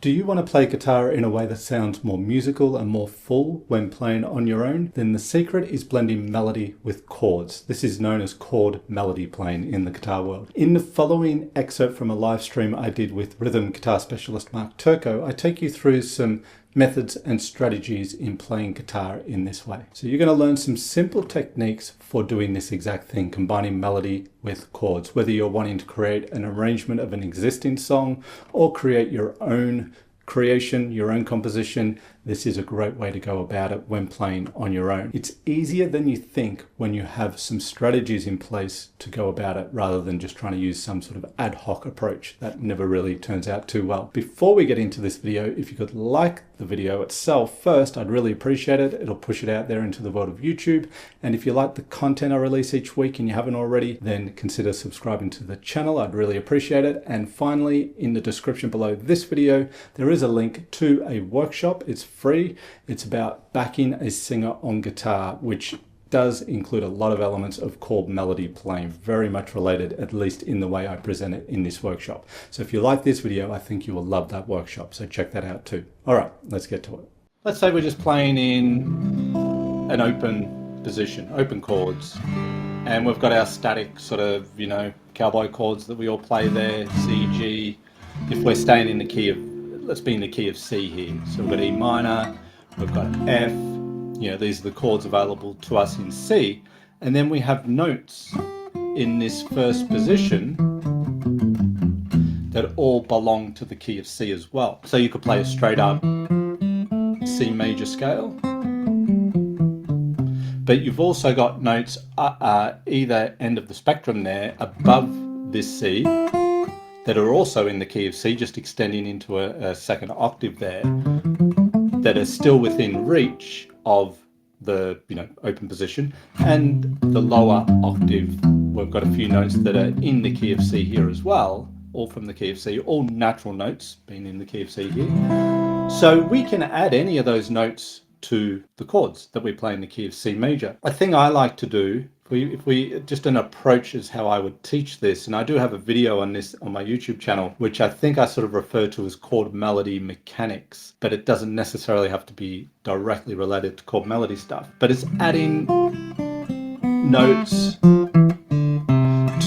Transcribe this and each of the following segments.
Do you want to play guitar in a way that sounds more musical and more full when playing on your own? Then the secret is blending melody with chords. This is known as chord melody playing in the guitar world. In the following excerpt from a live stream I did with rhythm guitar specialist Mark Turco, I take you through some methods and strategies in playing guitar in this way. So you're going to learn some simple techniques for doing this exact thing, combining melody with chords, whether you're wanting to create an arrangement of an existing song or create your own creation, your own composition. This is a great way to go about it when playing on your own. It's easier than you think when you have some strategies in place to go about it rather than just trying to use some sort of ad hoc approach that never really turns out too well. Before we get into this video, if you could like the video itself first, I'd really appreciate it. It'll push it out there into the world of YouTube. And if you like the content I release each week and you haven't already, then consider subscribing to the channel. I'd really appreciate it. And finally, in the description below this video, there is a link to a workshop. It's free. It's about backing a singer on guitar, which does include a lot of elements of chord melody playing, very much related, at least in the way I present it in this workshop. So if you like this video, I think you will love that workshop. So check that out too. All right, let's get to it. Let's say we're just playing in an open position, open chords, and we've got our static sort of, cowboy chords that we all play there, C, G. If we're staying in the key of, let's be in the key of C here. So we've got E minor, we've got F, these are the chords available to us in C. And then we have notes in this first position that all belong to the key of C as well. So you could play a straight up C major scale, but you've also got notes either end of the spectrum there above this C that are also in the key of C, just extending into a second octave there, that are still within reach of the open position. And the lower octave, we've got a few notes that are in the key of C here as well, all from the key of C, all natural notes being in the key of C here. So we can add any of those notes to the chords that we play in the key of C major. A thing I like to do, if we just an approach is how I would teach this, and I do have a video on this on my YouTube channel, which I think I sort of refer to as chord melody mechanics, but it doesn't necessarily have to be directly related to chord melody stuff, but it's adding notes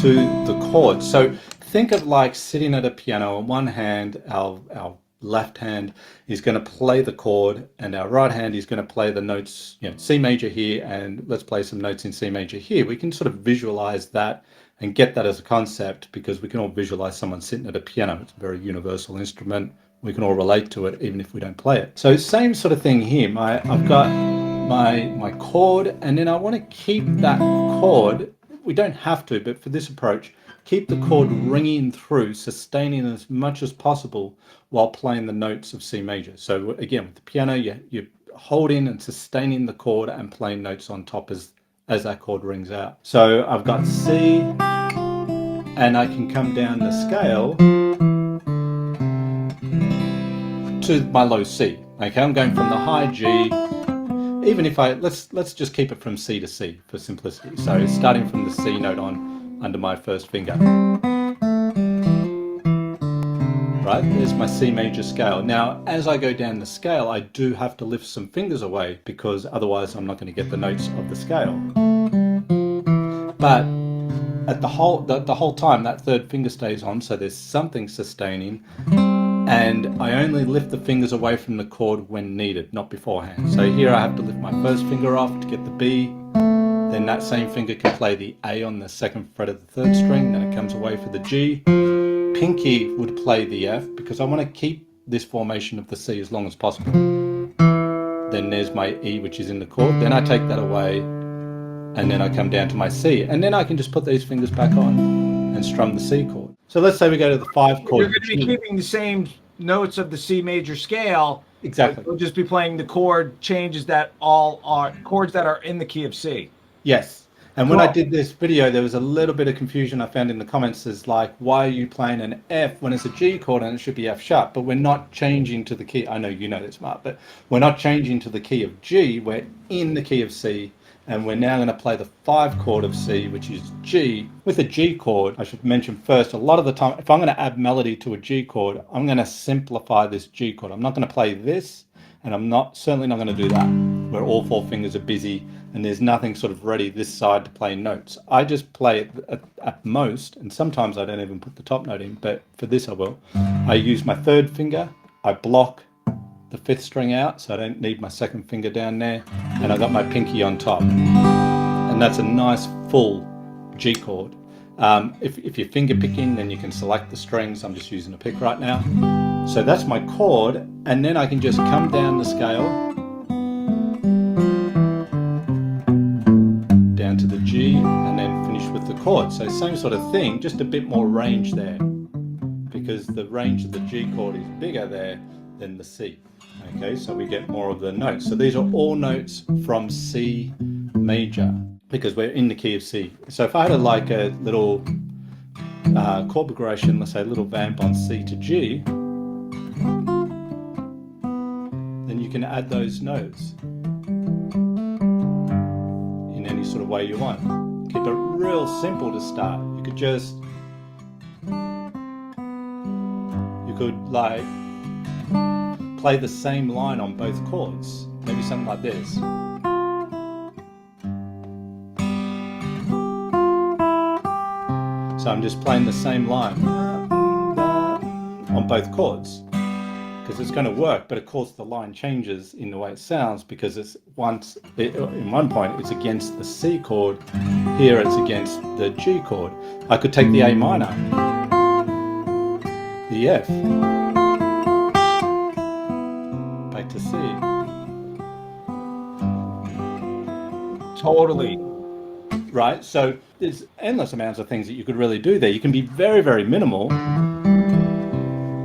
to the chords. So think of like sitting at a piano. On one hand, our left hand is going to play the chord and our right hand is going to play the notes, C major here, and let's play some notes in C major here. We can sort of visualize that and get that as a concept, because we can all visualize someone sitting at a piano. It's a very universal instrument. We can all relate to it even if we don't play it. So same sort of thing here. I've got my chord, and then I want to keep that chord. We don't have to, but for this approach, keep the chord ringing through, sustaining as much as possible while playing the notes of C major. So again, with the piano, you're holding and sustaining the chord and playing notes on top as that chord rings out. So I've got C, and I can come down the scale to my low C. Okay, I'm going from the high G. Even if let's just keep it from C to C for simplicity. So starting from the C note on under my first finger. Right, there's my C major scale. Now, as I go down the scale, I do have to lift some fingers away, because otherwise I'm not going to get the notes of the scale. But at the whole time, that third finger stays on, so there's something sustaining, and I only lift the fingers away from the chord when needed, not beforehand. So here I have to lift my first finger off to get the B. Then that same finger can play the A on the second fret of the third string, then it comes away for the G. Pinky would play the F, because I want to keep this formation of the C as long as possible. Then there's my E, which is in the chord. Then I take that away, and then I come down to my C. And then I can just put these fingers back on and strum the C chord. So let's say we go to the 5 chord. You're going to be keeping the same notes of the C major scale. Exactly. We'll just be playing the chord changes that all are chords that are in the key of C. Yes. And when I did this video, there was a little bit of confusion I found in the comments, is like, why are you playing an F when it's a G chord and it should be F sharp? But we're not changing to the key. I know you know this, Mark, but we're not changing to the key of G. We're in the key of C, And we're now going to play the 5 chord of C, which is G. With a G chord, I should mention first, a lot of the time, if I'm going to add melody to a G chord, I'm going to simplify this G chord. I'm not going to play this, and certainly not going to do that, where all 4 fingers are busy and there's nothing sort of ready this side to play notes. I just play it at most, and sometimes I don't even put the top note in, but for this I will. I use my 3rd finger, I block the 5th string out, so I don't need my 2nd finger down there, and I got my pinky on top. And that's a nice full G chord. If you're finger picking, then you can select the strings. I'm just using a pick right now. So that's my chord, and then I can just come down the scale down to the G and then finish with the chord. So same sort of thing, just a bit more range there, because the range of the G chord is bigger there than the C. Okay, so we get more of the notes. So these are all notes from C major, because we're in the key of C. So if I had a little chord progression, let's say a little vamp on C to G, then you can add those notes in any sort of way you want. Keep it real simple to start. You could like play the same line on both chords, maybe something like this. So I'm just playing the same line on both chords, because it's going to work, but of course the line changes in the way it sounds, because in one point it's against the C chord, here it's against the G chord. I could take the A minor, the F, back to C. Totally. Right, so there's endless amounts of things that you could really do there. You can be very, very minimal,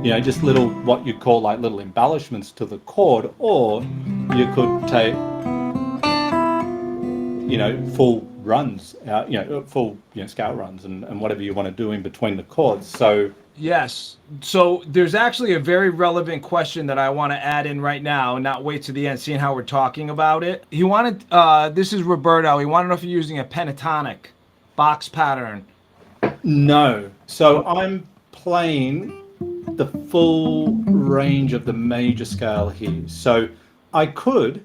just little, what you call like little embellishments to the chord, or you could take, full runs, full scale runs and whatever you want to do in between the chords. So yes. So there's actually a very relevant question that I want to add in right now and not wait to the end, seeing how we're talking about it. He wanted, this is Roberto, he wanted to know if you're using a pentatonic box pattern. No. So I'm playing the full range of the major scale here. So I could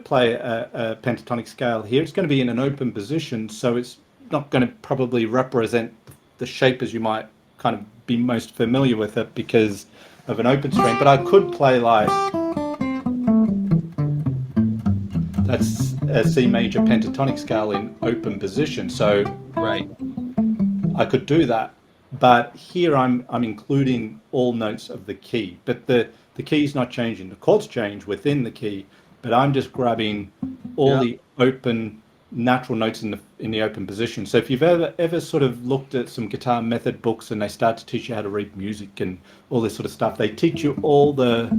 play a pentatonic scale here. It's going to be in an open position, so it's not going to probably represent the shape as you might kind of be most familiar with it because of an open string. But I could play like, that's a C major pentatonic scale in open position. So right, I could do that. But here I'm including all notes of the key, but the key's not changing. The chords change within the key, but I'm just grabbing all the open natural notes in the open position. So if you've ever sort of looked at some guitar method books and they start to teach you how to read music and all this sort of stuff, they teach you all the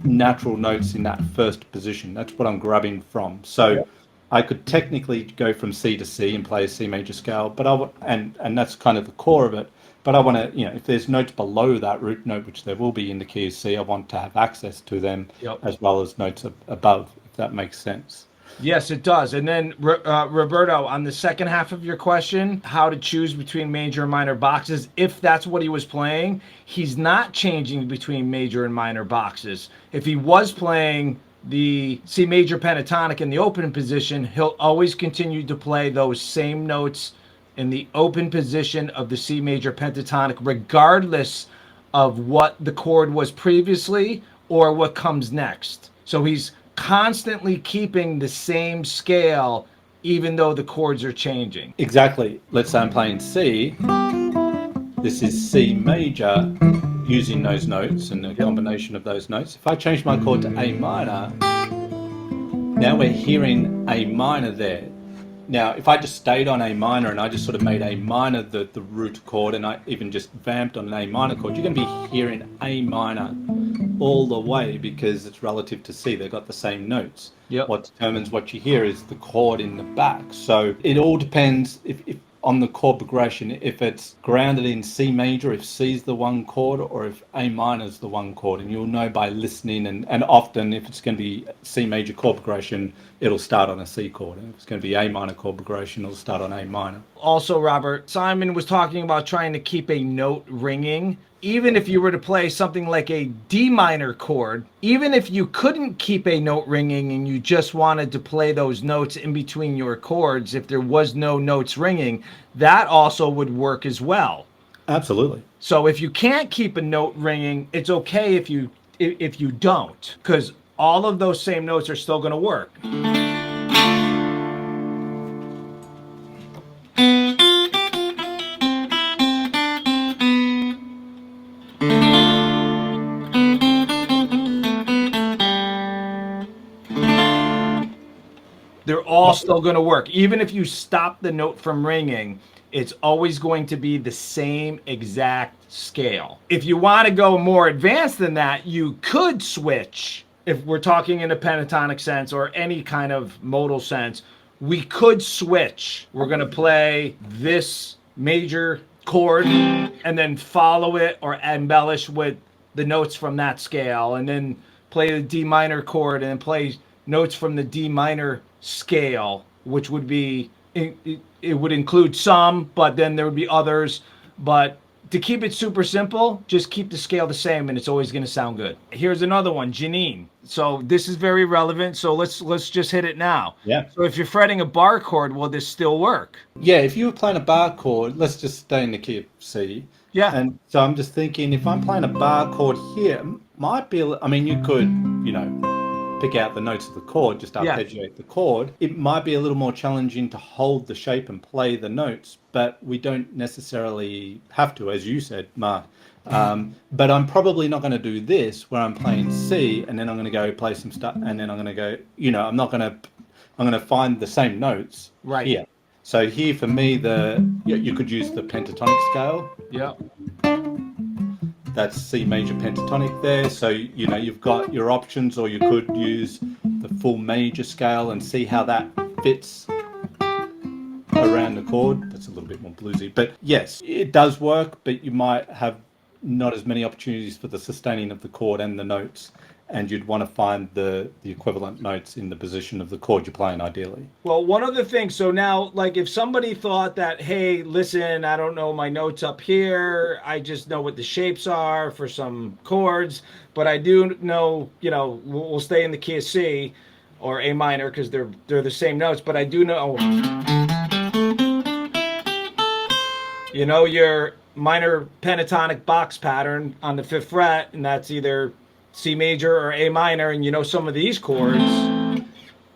natural notes in that first position. That's what I'm grabbing from. So I could technically go from C to C and play a C major scale, but and that's kind of the core of it. But I want to, if there's notes below that root note, which there will be in the key of C, I want to have access to them as well as notes above, if that makes sense. Yes, it does. And then, Roberto, on the second half of your question, how to choose between major and minor boxes, if that's what he was playing, he's not changing between major and minor boxes. If he was playing the C major pentatonic in the open position, he'll always continue to play those same notes in the open position of the C major pentatonic, regardless of what the chord was previously or what comes next. So he's constantly keeping the same scale even though the chords are changing. Exactly. Let's say I'm playing C. This is C major, using those notes and the combination of those notes. If I change my chord to A minor, now we're hearing A minor there. Now, if I just stayed on A minor and I just sort of made A minor the root chord and I even just vamped on an A minor chord, you're going to be hearing A minor all the way because it's relative to C. They've got the same notes. What determines what you hear is the chord in the back. So it all depends. If on the chord progression if it's grounded in C major, if C's the one chord, or if A minor is the one chord. And you'll know by listening, and often if it's going to be C major chord progression, it'll start on a C chord. And if it's going to be A minor chord progression, it'll start on A minor. Also, Robert, Simon was talking about trying to keep a note ringing. Even if you were to play something like a D minor chord, even if you couldn't keep a note ringing and you just wanted to play those notes in between your chords, if there was no notes ringing, that also would work as well. Absolutely. So if you can't keep a note ringing, it's okay if you don't, because all of those same notes are still going to work. They're all still going to work. Even if you stop the note from ringing, it's always going to be the same exact scale. If you want to go more advanced than that, you could switch. If we're talking in a pentatonic sense or any kind of modal sense, we could switch. We're going to play this major chord and then follow it or embellish with the notes from that scale, and then play the D minor chord and then play notes from the D minor scale, which would be, it would include some, but then there would be others. But to keep it super simple, just keep the scale the same and it's always going to sound good. Here's another one, Janine. So this is very relevant, so let's just hit it now. Yeah. So if you're fretting a bar chord, will this still work? Yeah, if you were playing a bar chord, let's just stay in the key of C. Yeah. And so I'm just thinking, if I'm playing a bar chord here, might be, I mean, you could, pick out the notes of the chord, just arpeggiate the chord. It might be a little more challenging to hold the shape and play the notes, but we don't necessarily have to, as you said, Mark. But I'm probably not going to do this where I'm playing C and then I'm going to go play some stuff and then I'm going to go, I'm going to find the same notes here. So here for me, you could use the pentatonic scale. Yeah. That's C major pentatonic there. So, you've got your options, or you could use the full major scale and see how that fits around the chord. That's a little bit more bluesy. But yes, it does work, but you might have not as many opportunities for the sustaining of the chord and the notes. And you'd want to find the equivalent notes in the position of the chord you're playing, ideally. Well, one other thing. So now, like, if somebody thought that, hey, listen, I don't know my notes up here. I just know what the shapes are for some chords. But I do know, we'll stay in the key of C or A minor because they're the same notes. But I do know, your minor pentatonic box pattern on the 5th fret, and that's either C major or A minor, and some of these chords,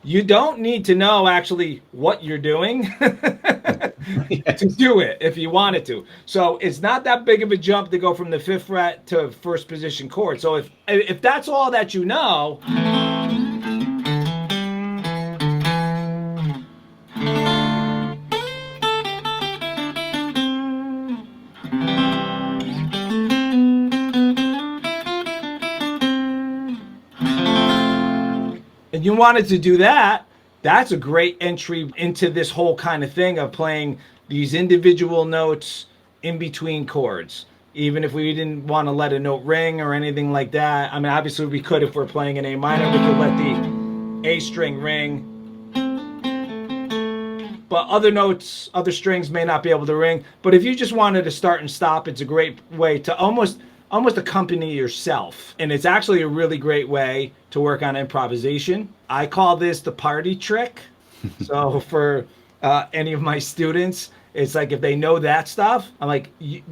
you don't need to know actually what you're doing to do it if you wanted to. So it's not that big of a jump to go from the 5th fret to first position chord. So if that's all that you know, and you wanted to do that, that's a great entry into this whole kind of thing of playing these individual notes in between chords. Even if we didn't want to let a note ring or anything like that. I mean, obviously we could, if we're playing an A minor, we could let the A string ring. But other notes, other strings may not be able to ring. But if you just wanted to start and stop, it's a great way to almost accompany yourself. And it's actually a really great way to work on improvisation. I call this the party trick. So for any of my students, it's like if they know that stuff, I'm like,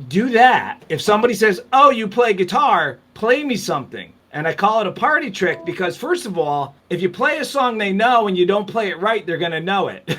do that. If somebody says, oh, you play guitar, play me something. And I call it a party trick because, first of all, if you play a song they know and you don't play it right, they're going to know it.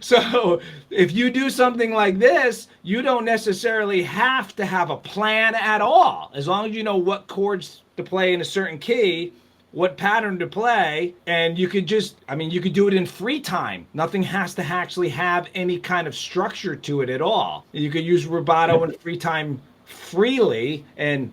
So if you do something like this, you don't necessarily have to have a plan at all. As long as you know what chords to play in a certain key, what pattern to play, and you could you could do it in free time. Nothing has to actually have any kind of structure to it at all. You could use rubato in free time freely, and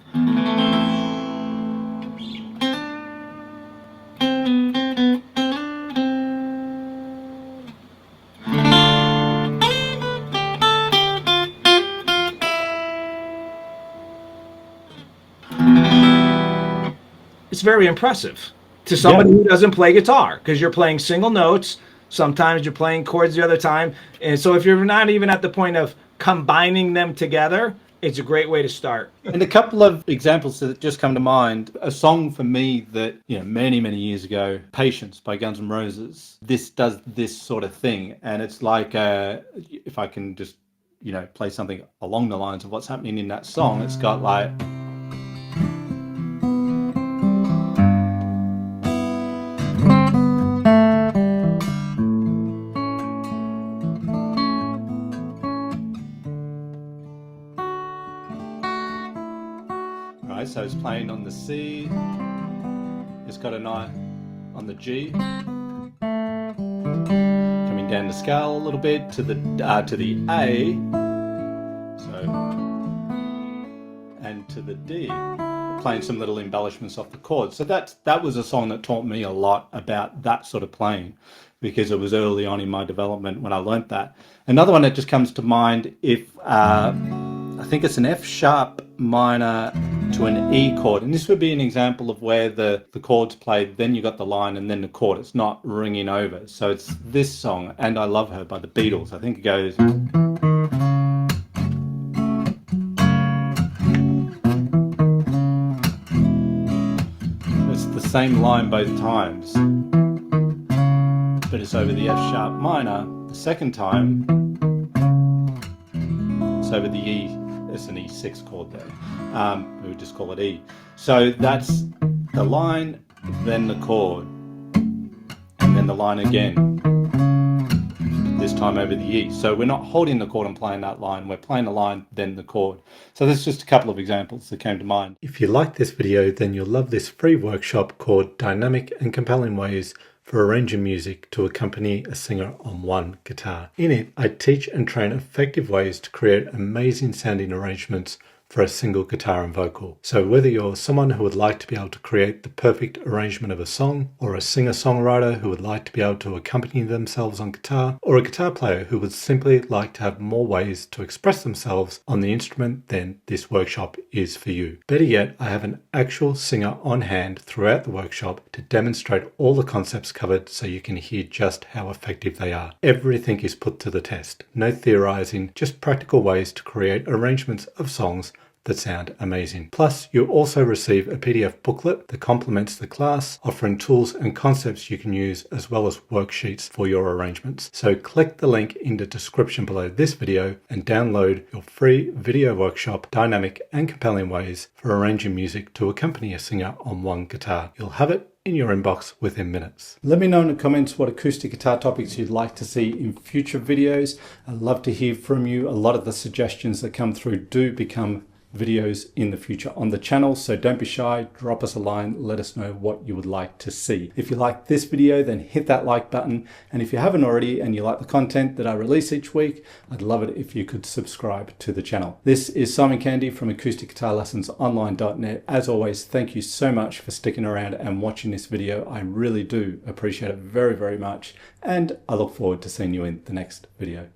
it's very impressive to somebody who doesn't play guitar, because you're playing single notes. Sometimes you're playing chords the other time. And so if you're not even at the point of combining them together, it's a great way to start. And a couple of examples that just come to mind. A song for me that, many, many years ago, Patience by Guns N' Roses. This does this sort of thing. And it's like, if I can just, play something along the lines of what's happening in that song, it's got like... So it's playing on the C, it's got an I on the G, coming down the scale a little bit to the A, and to the D, playing some little embellishments off the chords. So that was a song that taught me a lot about that sort of playing, because it was early on in my development when I learnt that. Another one that just comes to mind, if I think it's an F sharp minor to an E chord, and this would be an example of where the chord's played, then you got the line and then the chord. It's not ringing over. So it's this song, And I Love Her by the Beatles. I think it goes... It's the same line both times, but it's over the F sharp minor. The second time, it's over the E. It's an E6 chord there. We would just call it E. So that's the line, then the chord, and then the line again, this time over the E. So we're not holding the chord and playing that line, we're playing the line, then the chord. So there's just a couple of examples that came to mind. If you like this video, then you'll love this free workshop called Dynamic and Compelling Ways for Arranging Music to Accompany a Singer on One Guitar. In it, I teach and train effective ways to create amazing sounding arrangements for a single guitar and vocal. So whether you're someone who would like to be able to create the perfect arrangement of a song, or a singer-songwriter who would like to be able to accompany themselves on guitar, or a guitar player who would simply like to have more ways to express themselves on the instrument, then this workshop is for you. Better yet, I have an actual singer on hand throughout the workshop to demonstrate all the concepts covered so you can hear just how effective they are. Everything is put to the test. No theorizing, just practical ways to create arrangements of songs that sound amazing. Plus, you'll also receive a PDF booklet that complements the class, offering tools and concepts you can use, as well as worksheets for your arrangements. So click the link in the description below this video and download your free video workshop, Dynamic and Compelling Ways for Arranging Music to Accompany a Singer on One Guitar. You'll have it in your inbox within minutes. Let me know in the comments what acoustic guitar topics you'd like to see in future videos. I'd love to hear from you. A lot of the suggestions that come through do become videos in the future on the channel, so don't be shy, drop us a line, let us know what you would like to see. If you like this video, then hit that like button, and if you haven't already and you like the content that I release each week, I'd love it if you could subscribe to the channel. This is Simon Candy from acousticguitarlessonsonline.net. As always, thank you so much for sticking around and watching this video. I really do appreciate it very, very much, and I look forward to seeing you in the next video.